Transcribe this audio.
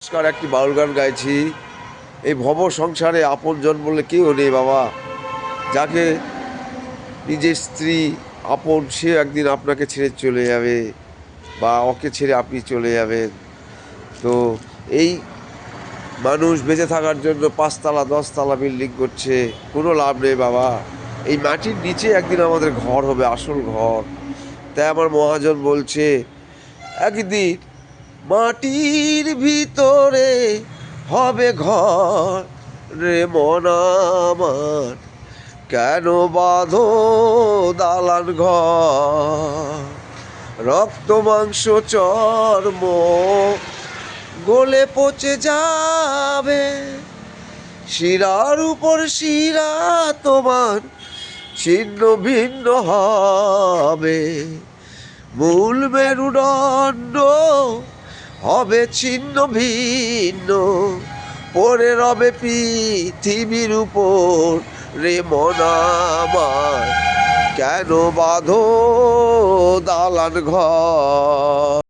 নমস্কার, একটি বাউল গান গাইছি। এই ভব সংসারে আপনজন বলে কেউ নেই বাবা। যাকে নিজের স্ত্রী আপন, সে একদিন আপনাকে ছেড়ে চলে যাবে বা ওকে ছেড়ে আপনি চলে যাবেন। তো এই মানুষ বেঁচে থাকার জন্য 5 তলা 10 তলা বিল্ডিং করছে, কোনো লাভ নেই বাবা। এই মাটির নিচে একদিন আমাদের ঘর হবে, আসল ঘর। তাই আমার মহাজন বলছে, একদিন মাটির ভিতরে হবে ঘর রে মন আমার, কেন বাঁধো দালান ঘর? রক্ত মাংস চর্ম গলে পচে যাবে, শিরার উপর শিরা তোমার ছিন্ন ভিন্ন হবে, মূল মেরুদণ্ড হবে ছিন্ন ভিন্ন, পড়ে রবে পৃথিবীর উপর রে মন আমার, কেন বাঁধো দালান ঘর?